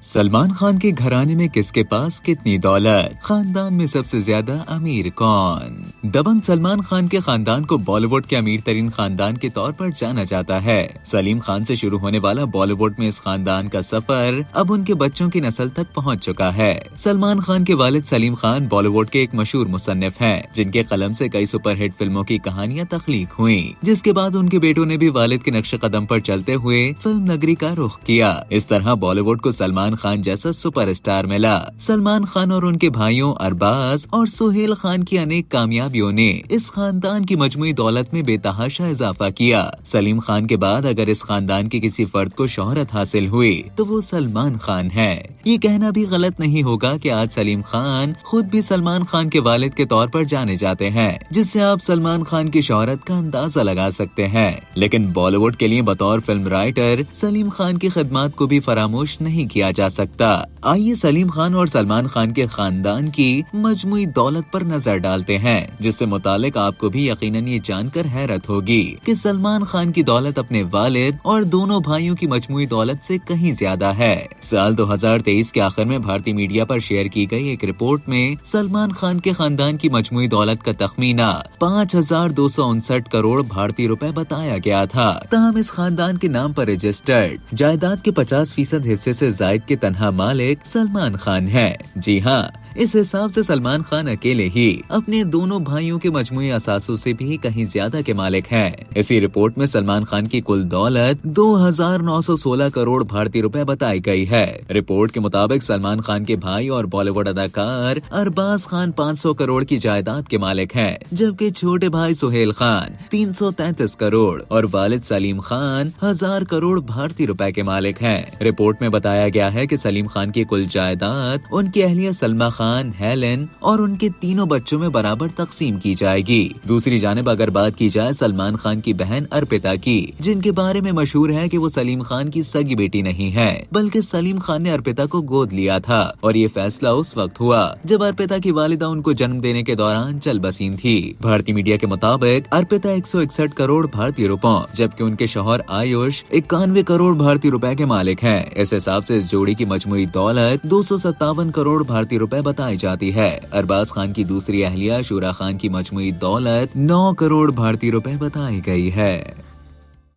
सलमान खान के घराने में किसके पास कितनी दौलत, खानदान में सबसे ज्यादा अमीर कौन। दबंग सलमान खान के खानदान को बॉलीवुड के अमीर तरीन खानदान के तौर पर जाना जाता है। सलीम खान से शुरू होने वाला बॉलीवुड में इस खानदान का सफर अब उनके बच्चों की नस्ल तक पहुंच चुका है। सलमान खान के वालिद सलीम खान बॉलीवुड के एक मशहूर मुसन्निफ हैं, जिनके कलम से कई सुपरहिट फिल्मों की कहानियां तख्लीक हुई, जिसके बाद उनके बेटों ने भी वालिद के नक्शे कदम पर चलते हुए फिल्म नगरी का रुख किया। इस तरह बॉलीवुड को सलमान खान जैसा सुपरस्टार मिला। सलमान खान और उनके भाइयों अरबाज और सुहेल खान की अनेक कामयाबियों ने इस खानदान की मजमूई दौलत में बेतहाशा इजाफा किया। सलीम खान के बाद अगर इस खानदान के किसी फर्द को शोहरत हासिल हुई तो वो सलमान खान है। ये कहना भी गलत नहीं होगा कि आज सलीम खान खुद भी सलमान खान के वालिद के तौर पर जाने जाते हैं, जिससे आप सलमान खान की शोहरत का अंदाजा लगा सकते हैं। लेकिन बॉलीवुड के लिए बतौर फिल्म राइटर सलीम खान की खिदमत को भी फरामोश नहीं किया जा सकता। आइए सलीम खान और सलमान खान के खानदान की मजमूई दौलत पर नजर डालते हैं, जिससे मुतालिक आपको भी यकीनन ये जानकर हैरत होगी कि सलमान खान की दौलत अपने वालिद और दोनों भाइयों की मजमूई दौलत से कहीं ज्यादा है। साल 2023 के आखिर में भारतीय मीडिया पर शेयर की गई एक रिपोर्ट में सलमान खान के खानदान की मजमूई दौलत का तखमीना 5,259 करोड़ भारतीय रुपए बताया गया था। तहम इस खानदान के नाम पर रजिस्टर्ड जायदाद के 50% हिस्से से जायद के तन्हा मालिक सलमान खान है। जी हाँ, इस हिसाब से सलमान खान अकेले ही अपने दोनों भाइयों के मजमूई असासों से भी कहीं ज्यादा के मालिक हैं। इसी रिपोर्ट में सलमान खान की कुल दौलत 2,916 करोड़ भारतीय रुपए बताई गई है। रिपोर्ट के मुताबिक सलमान खान के भाई और बॉलीवुड अदाकार अरबाज खान 500 करोड़ की जायदाद के मालिक हैं, जबकि छोटे भाई सुहेल खान 333 करोड़ और वालिद सलीम खान 1,000 करोड़ भारतीय रुपए के मालिक हैं। रिपोर्ट में बताया गया है कि सलीम खान की कुल जायदाद उनकी अहलिया सलमा खान, हेलेन और उनके तीनों बच्चों में बराबर तकसीम की जाएगी। दूसरी जानिब अगर बात की जाए सलमान खान की बहन अर्पिता की, जिनके बारे में मशहूर है कि वो सलीम खान की सगी बेटी नहीं है, बल्कि सलीम खान ने अर्पिता को गोद लिया था और ये फैसला उस वक्त हुआ जब अर्पिता की वालिदा उनको जन्म देने के दौरान चल बसीन थी। भारतीय मीडिया के मुताबिक अर्पिता 161 करोड़ भारतीय रुपयों, जबकि उनके शौहर आयुष 91 करोड़ भारतीय रुपए के मालिक हैं। इस हिसाब से इस जोड़ी की मजमूई दौलत 257 करोड़ भारतीय रुपए बताई जाती है। अरबाज खान की दूसरी अहलिया शूरा खान की मजमूई दौलत 9 करोड़ भारतीय रुपए बताई गई है।